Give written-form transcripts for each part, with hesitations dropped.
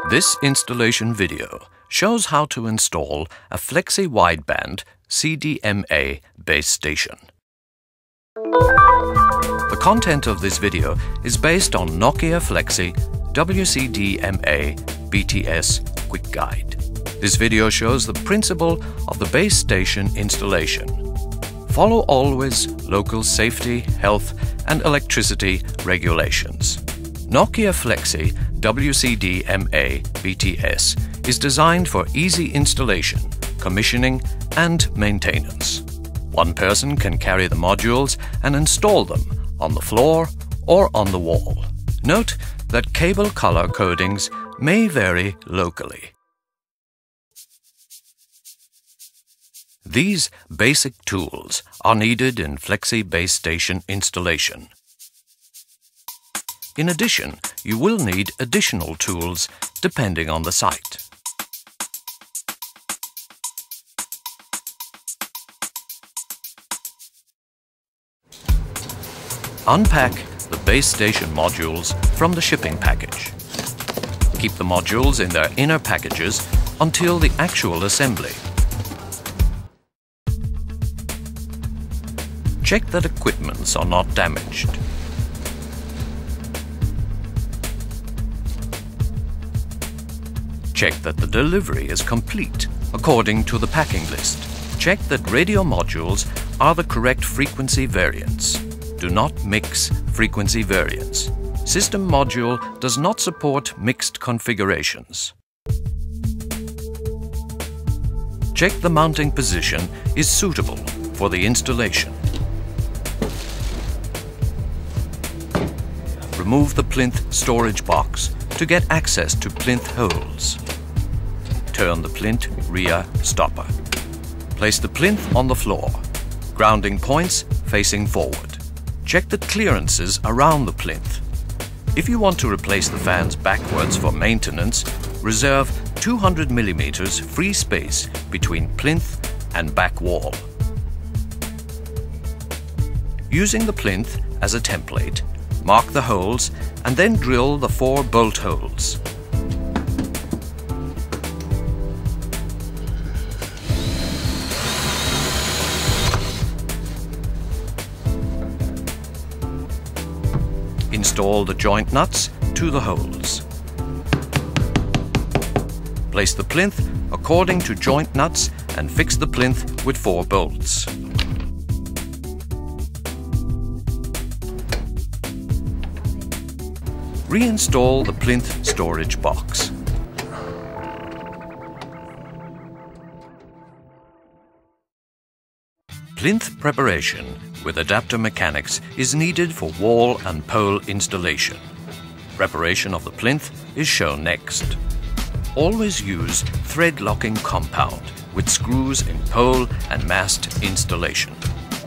This installation video shows how to install a Flexi wideband CDMA base station. The content of this video is based on Nokia Flexi WCDMA BTS Quick Guide. This video shows the principle of the base station installation. Follow always local safety, health and electricity regulations. Nokia Flexi WCDMA BTS is designed for easy installation, commissioning and maintenance. One person can carry the modules and install them on the floor or on the wall. Note that cable color codings may vary locally. These basic tools are needed in Flexi base station installation. In addition, you will need additional tools depending on the site. Unpack the base station modules from the shipping package. Keep the modules in their inner packages until the actual assembly. Check that equipments are not damaged. Check that the delivery is complete according to the packing list. Check that radio modules are the correct frequency variants. Do not mix frequency variants. System module does not support mixed configurations. Check the mounting position is suitable for the installation. Remove the plinth storage box to get access to plinth holes. Turn the plinth rear stopper. Place the plinth on the floor, grounding points facing forward. Check the clearances around the plinth. If you want to replace the fans backwards for maintenance, reserve 200 mm free space between plinth and back wall. Using the plinth as a template, mark the holes and then drill the 4 bolt holes. Install the joint nuts to the holes. Place the plinth according to joint nuts and fix the plinth with 4 bolts. Reinstall the plinth storage box. Plinth preparation with adapter mechanics is needed for wall and pole installation. Preparation of the plinth is shown next. Always use thread locking compound with screws in pole and mast installation.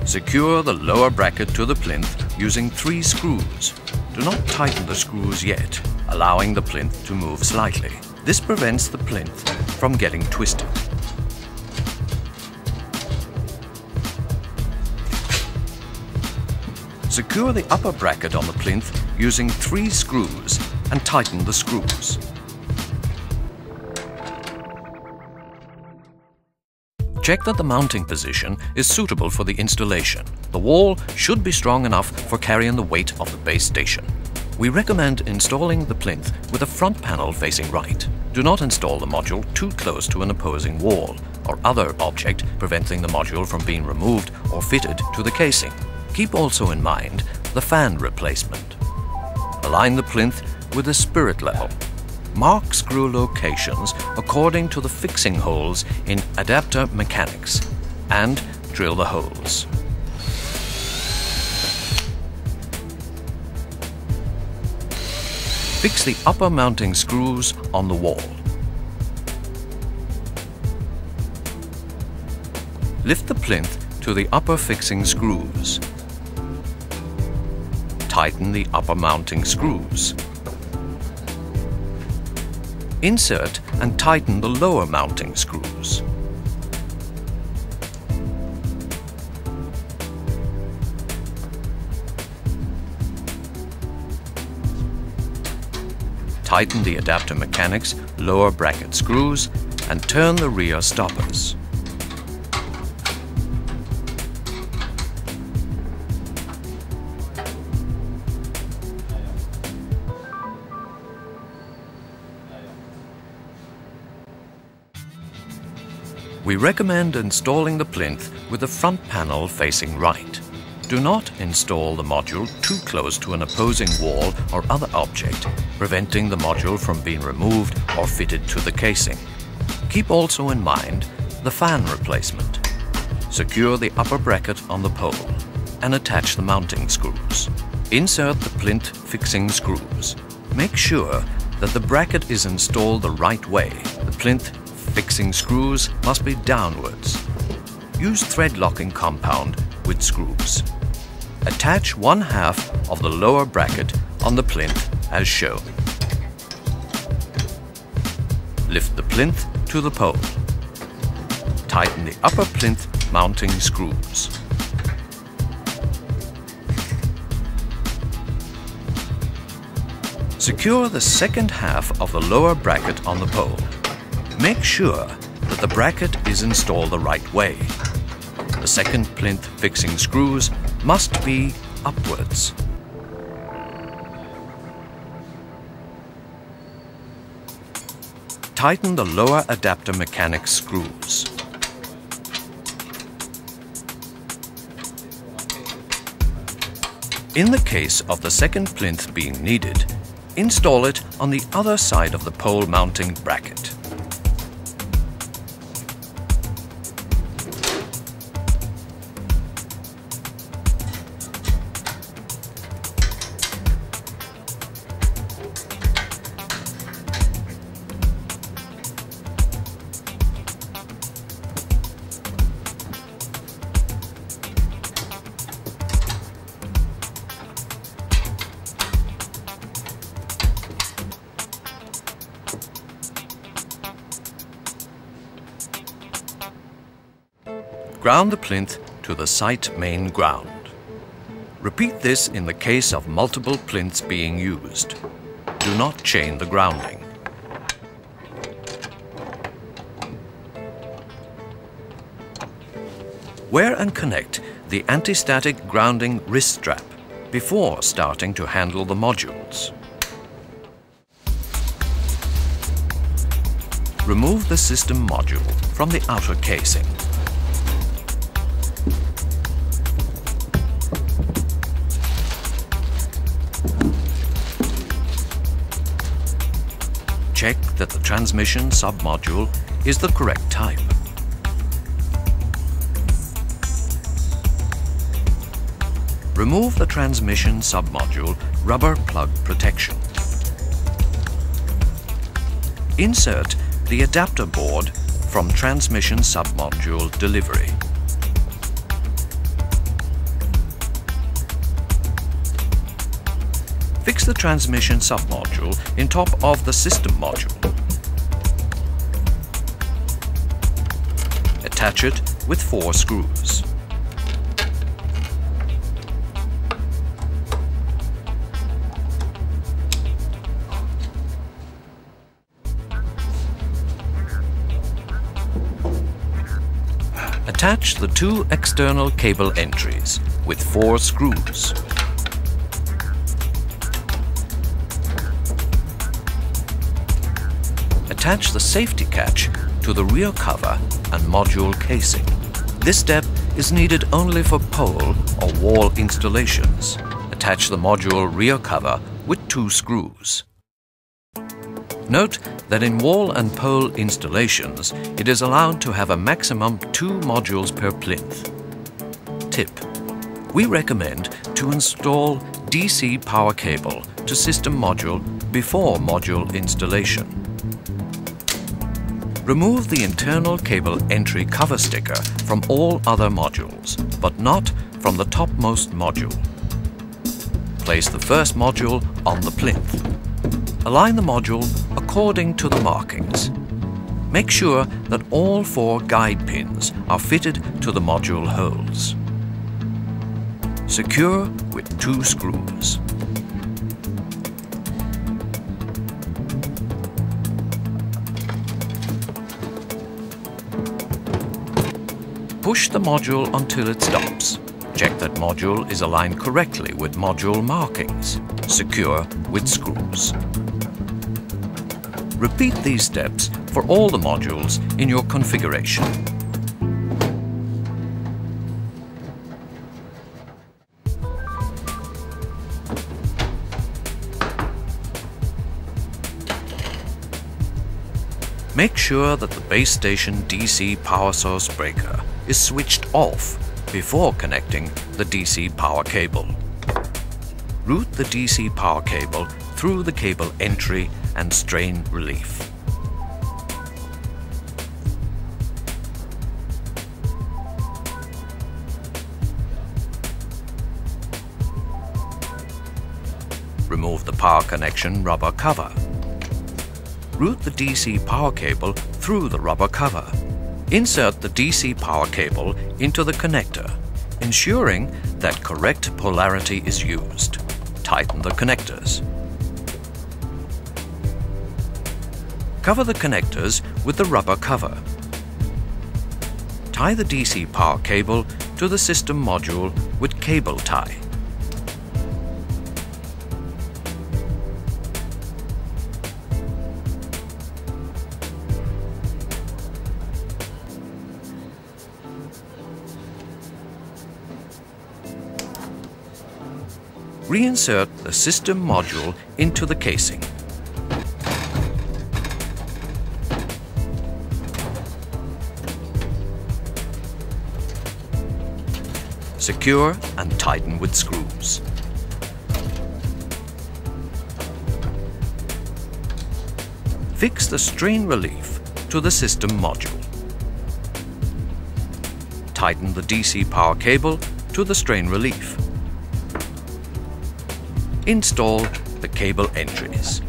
Secure the lower bracket to the plinth using 3 screws. Do not tighten the screws yet, allowing the plinth to move slightly. This prevents the plinth from getting twisted. Secure the upper bracket on the plinth using 3 screws and tighten the screws. Check that the mounting position is suitable for the installation. The wall should be strong enough for carrying the weight of the base station. We recommend installing the plinth with a front panel facing right. Do not install the module too close to an opposing wall or other object preventing the module from being removed or fitted to the casing. Keep also in mind the fan replacement. Align the plinth with the spirit level. Mark screw locations according to the fixing holes in adapter mechanics and drill the holes. Fix the upper mounting screws on the wall. Lift the plinth to the upper fixing screws. Tighten the upper mounting screws. Insert and tighten the lower mounting screws. Tighten the adapter mechanics lower bracket screws and turn the rear stoppers. We recommend installing the plinth with the front panel facing right. Do not install the module too close to an opposing wall or other object, preventing the module from being removed or fitted to the casing. Keep also in mind the fan replacement. Secure the upper bracket on the pole and attach the mounting screws. Insert the plinth fixing screws. Make sure that the bracket is installed the right way. The plinth fixing screws must be downwards. Use thread locking compound with screws. Attach 1/2 of the lower bracket on the plinth as shown. Lift the plinth to the pole. Tighten the upper plinth mounting screws. Secure the second half of the lower bracket on the pole. Make sure that the bracket is installed the right way. The second plinth fixing screws must be upwards. Tighten the lower adapter mechanics screws. In the case of the second plinth being needed, install it on the other side of the pole mounting bracket. Ground the plinth to the site main ground. Repeat this in the case of multiple plinths being used. Do not chain the grounding. Wear and connect the anti-static grounding wrist strap before starting to handle the modules. Remove the system module from the outer casing. Check that the transmission submodule is the correct type. Remove the transmission submodule rubber plug protection. Insert the adapter board from transmission submodule delivery. Fix the transmission submodule in top of the system module. Attach it with 4 screws. Attach the 2 external cable entries with 4 screws. Attach the safety catch to the rear cover and module casing. This step is needed only for pole or wall installations. Attach the module rear cover with 2 screws. Note that in wall and pole installations, it is allowed to have a maximum 2 modules per plinth. Tip: we recommend to install DC power cable to system module before module installation. Remove the internal cable entry cover sticker from all other modules, but not from the topmost module. Place the first module on the plinth. Align the module according to the markings. Make sure that all 4 guide pins are fitted to the module holes. Secure with 2 screws. Push the module until it stops. Check that module is aligned correctly with module markings. Secure with screws. Repeat these steps for all the modules in your configuration. Make sure that the base station DC power source breaker is switched off before connecting the DC power cable. Route the DC power cable through the cable entry and strain relief. Remove the power connection rubber cover. Route the DC power cable through the rubber cover. Insert the DC power cable into the connector, ensuring that correct polarity is used. Tighten the connectors. Cover the connectors with the rubber cover. Tie the DC power cable to the system module with cable tie. Reinsert the system module into the casing. Secure and tighten with screws. Fix the strain relief to the system module. Tighten the DC power cable to the strain relief. Install the cable entries.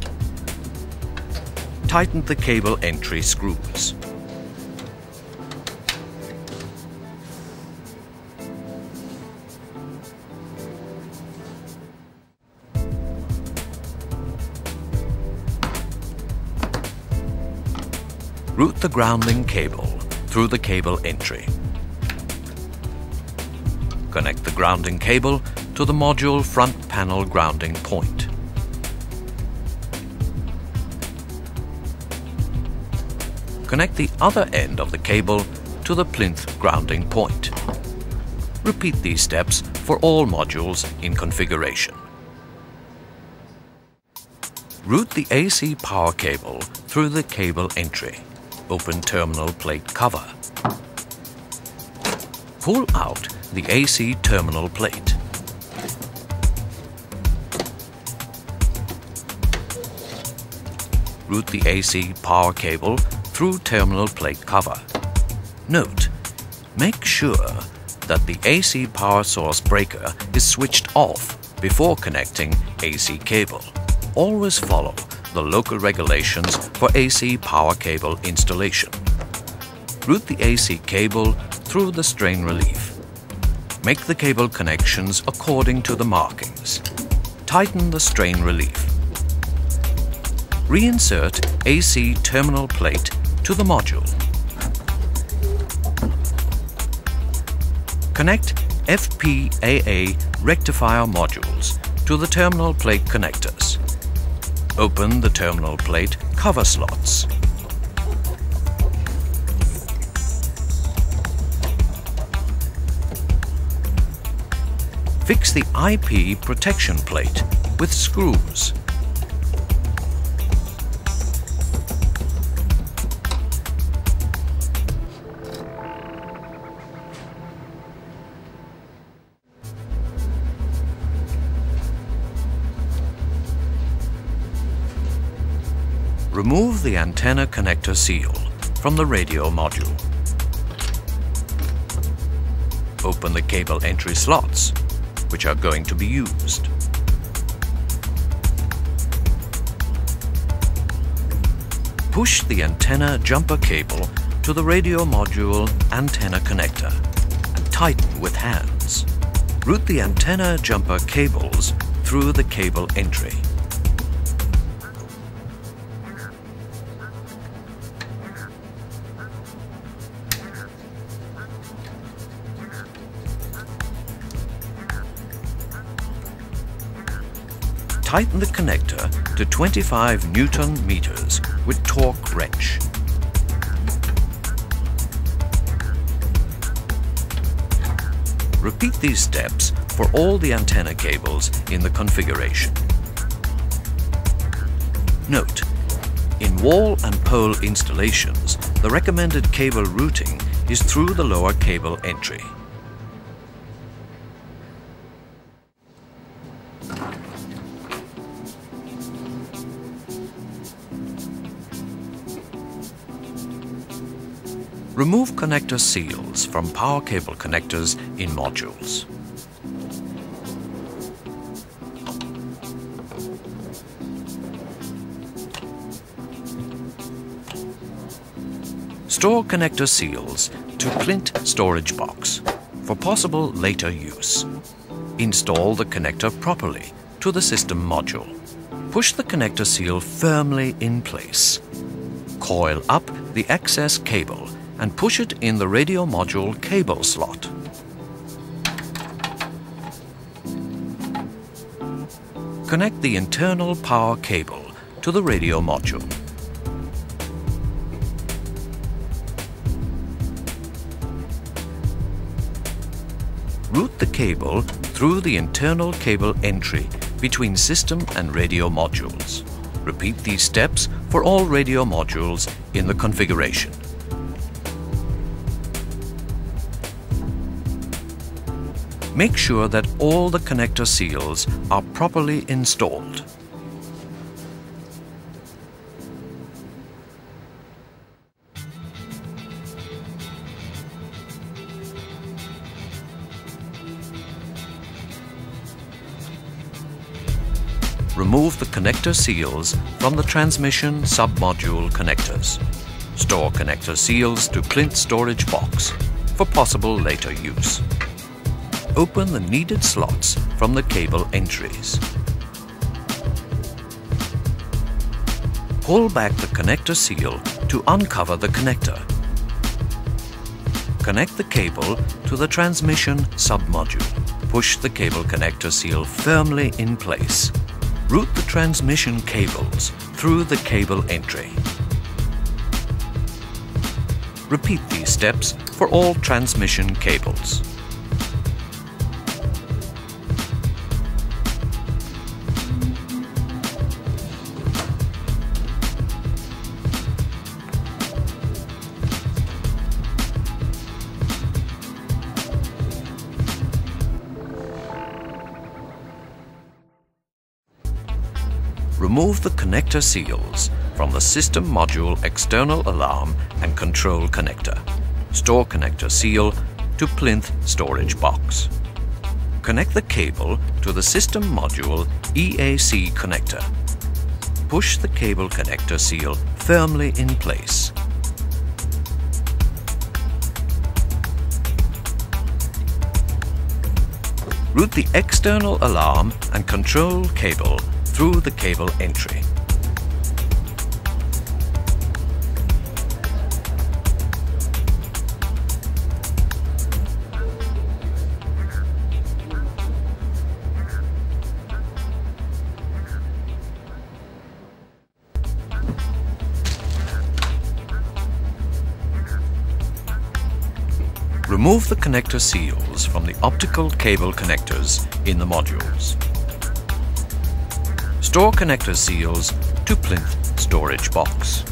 Tighten the cable entry screws. Route the grounding cable through the cable entry. Connect the grounding cable to the module front panel grounding point. Connect the other end of the cable to the plinth grounding point. Repeat these steps for all modules in configuration. Route the AC power cable through the cable entry. Open terminal plate cover. Pull out the AC terminal plate. Route the AC power cable through terminal plate cover. Note, make sure that the AC power source breaker is switched off before connecting AC cable. Always follow the local regulations for AC power cable installation. Route the AC cable through the strain relief. Make the cable connections according to the markings. Tighten the strain relief. Reinsert AC terminal plate to the module. Connect FWCDMA rectifier modules to the terminal plate connectors. Open the terminal plate cover slots. Fix the IP protection plate with screws. Remove the antenna connector seal from the radio module. Open the cable entry slots, which are going to be used. Push the antenna jumper cable to the radio module antenna connector and tighten with hands. Route the antenna jumper cables through the cable entry. tighten the connector to 25 Newton meters with torque wrench. Repeat these steps for all the antenna cables in the configuration. Note: in wall and pole installations, the recommended cable routing is through the lower cable entry. Remove connector seals from power cable connectors in modules. Store connector seals to plinth storage box for possible later use. Install the connector properly to the system module. Push the connector seal firmly in place. Coil up the excess cable and push it in the radio module cable slot. Connect the internal power cable to the radio module. Route the cable through the internal cable entry between system and radio modules. Repeat these steps for all radio modules in the configuration. Make sure that all the connector seals are properly installed. Remove the connector seals from the transmission submodule connectors. Store connector seals to plinth storage box for possible later use. Open the needed slots from the cable entries. Pull back the connector seal to uncover the connector. Connect the cable to the transmission submodule. Push the cable connector seal firmly in place. Route the transmission cables through the cable entry. Repeat these steps for all transmission cables. Remove the connector seals from the system module external alarm and control connector. Store connector seal to plinth storage box. Connect the cable to the system module EAC connector. Push the cable connector seal firmly in place. Route the external alarm and control cable through the cable entry. Remove the connector seals from the optical cable connectors in the modules. Store connector seals to plinth storage box.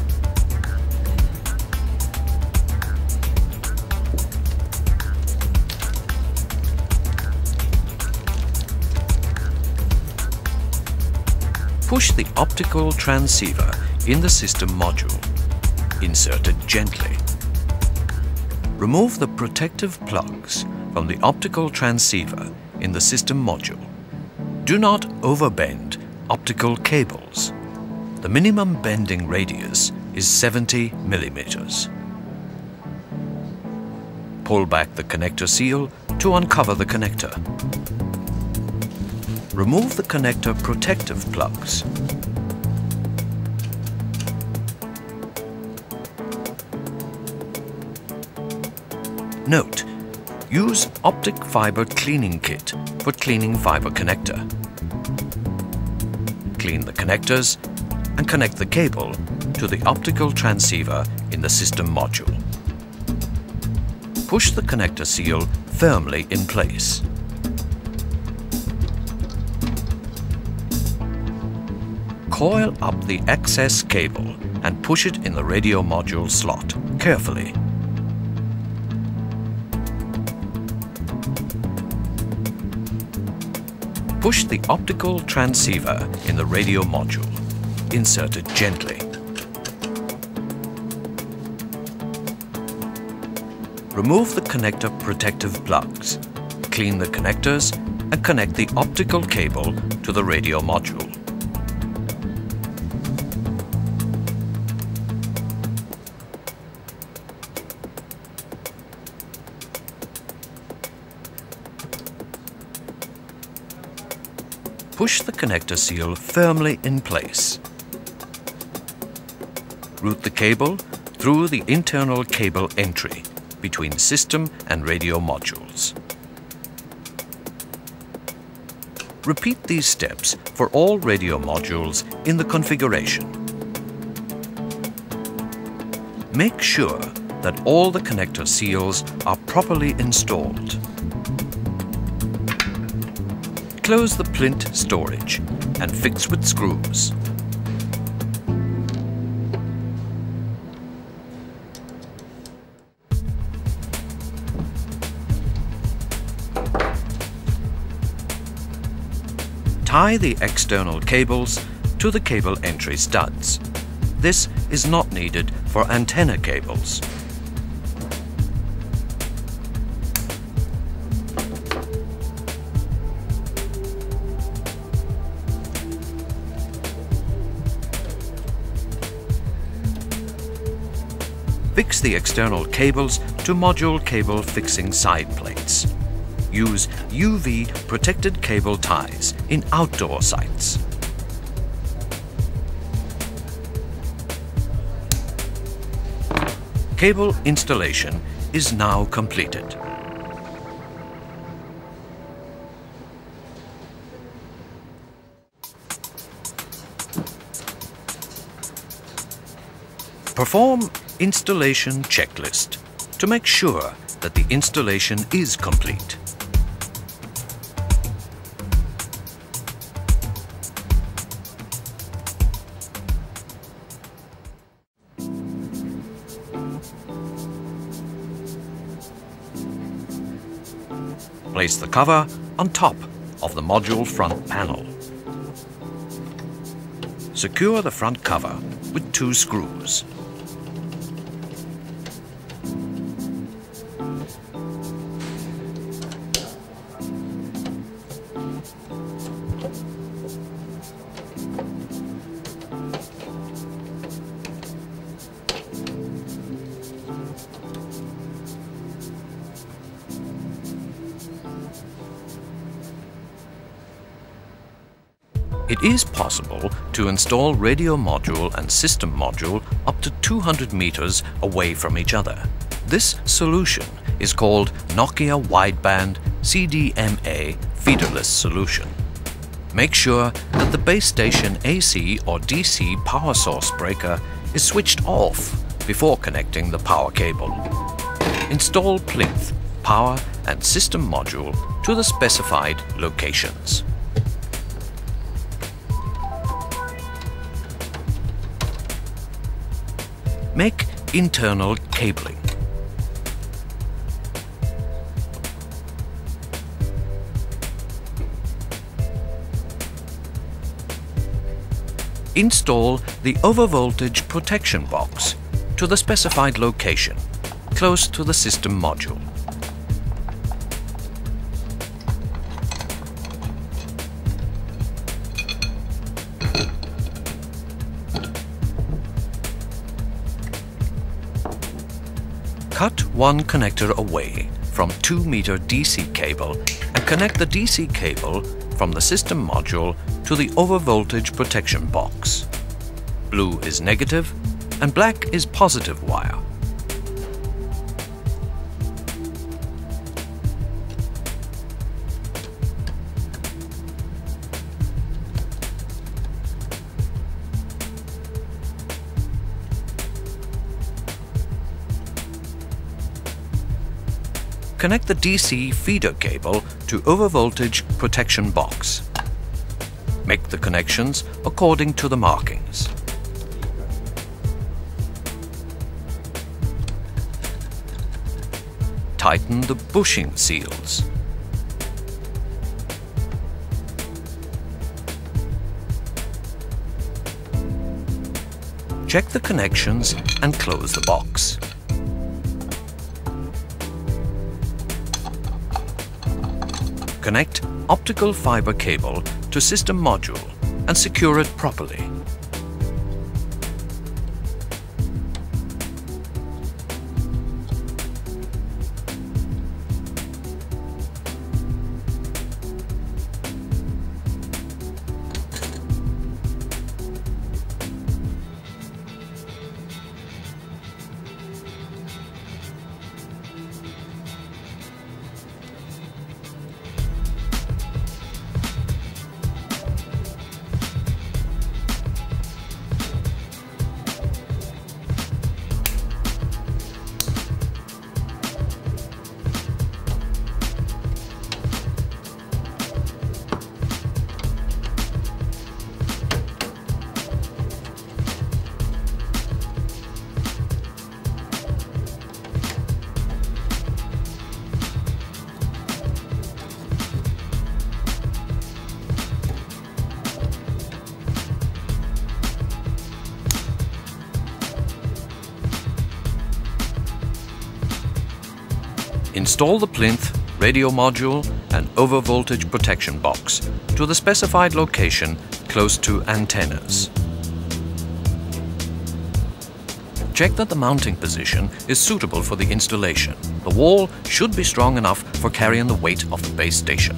Push the optical transceiver in the system module. Insert it gently. Remove the protective plugs from the optical transceiver in the system module. Do not overbend optical cables. The minimum bending radius is 70 millimeters. Pull back the connector seal to uncover the connector. Remove the connector protective plugs. Note: use optic fiber cleaning kit for cleaning fiber connector. Clean the connectors and connect the cable to the optical transceiver in the system module. Push the connector seal firmly in place. Coil up the excess cable and push it in the radio module slot carefully. Push the optical transceiver in the radio module. Insert it gently. Remove the connector protective plugs. Clean the connectors and connect the optical cable to the radio module. Push the connector seal firmly in place. Route the cable through the internal cable entry between system and radio modules. Repeat these steps for all radio modules in the configuration. Make sure that all the connector seals are properly installed. Close the plinth storage and fix with screws. Tie the external cables to the cable entry studs. This is not needed for antenna cables. Fix the external cables to module cable fixing side plates. Use UV protected cable ties in outdoor sites. Cable installation is now completed. Perform installation checklist to make sure that the installation is complete. Place the cover on top of the module front panel. Secure the front cover with 2 screws. It is possible to install radio module and system module up to 200 meters away from each other. This solution is called Nokia Wideband CDMA feederless solution. Make sure that the base station AC or DC power source breaker is switched off before connecting the power cable. Install plinth, power and system module to the specified locations. Make internal cabling. Install the overvoltage protection box to the specified location, close to the system module. Cut one connector away from 2-meter DC cable and connect the DC cable from the system module to the overvoltage protection box. Blue is negative and black is positive wire. Connect the DC feeder cable to overvoltage protection box. Make the connections according to the markings. Tighten the bushing seals. Check the connections and close the box. Connect optical fiber cable to system module and secure it properly. Install the plinth, radio module and overvoltage protection box to the specified location close to antennas. Check that the mounting position is suitable for the installation. The wall should be strong enough for carrying the weight of the base station.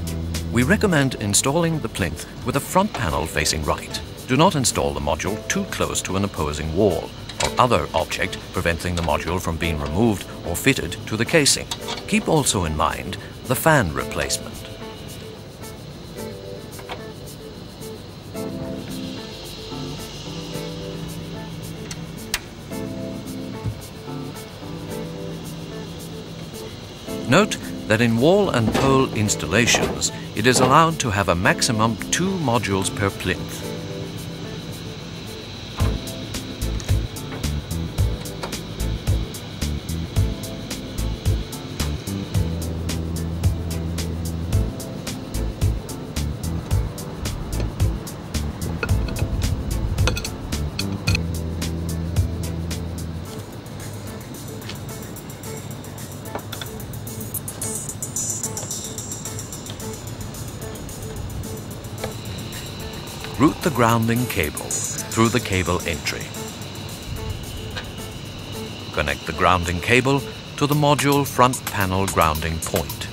We recommend installing the plinth with a front panel facing right. Do not install the module too close to an opposing wall or other object preventing the module from being removed or fitted to the casing. Keep also in mind the fan replacement. Note that in wall and pole installations, it is allowed to have a maximum 2 modules per plinth. Route the grounding cable through the cable entry. Connect the grounding cable to the module front panel grounding point.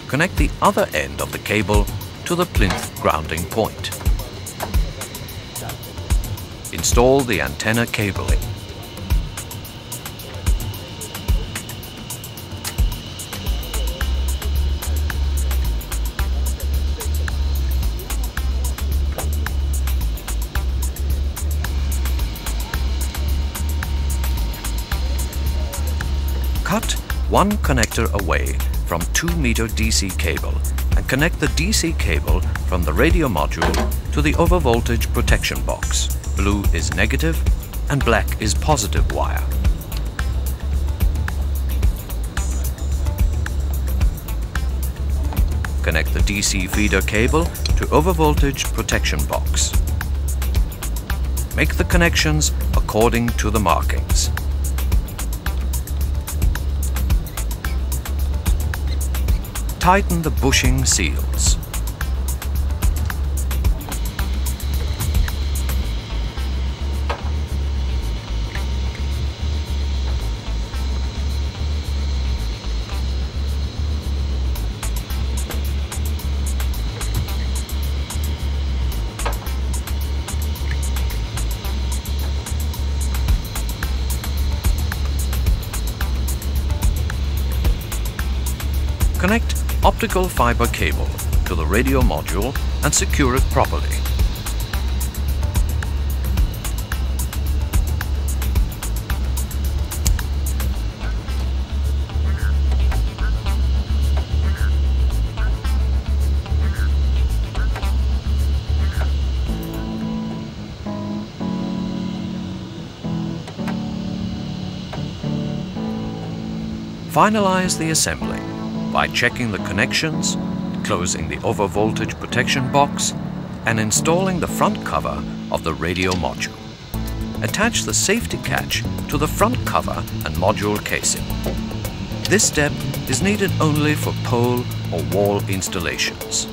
Connect the other end of the cable to the plinth grounding point. Install the antenna cabling. Cut one connector away from 2-meter DC cable and connect the DC cable from the radio module to the overvoltage protection box. Blue is negative and black is positive wire. Connect the DC feeder cable to overvoltage protection box. Make the connections according to the markings. Tighten the bushing seals. Connect optical fiber cable to the radio module and secure it properly. Finalize the assembly by checking the connections, closing the overvoltage protection box, and installing the front cover of the radio module. Attach the safety catch to the front cover and module casing. This step is needed only for pole or wall installations.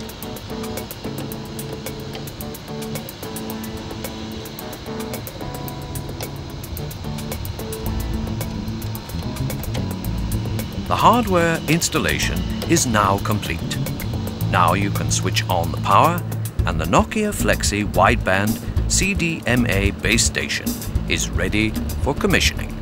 The hardware installation is now complete. Now you can switch on the power, and the Nokia Flexi wideband CDMA base station is ready for commissioning.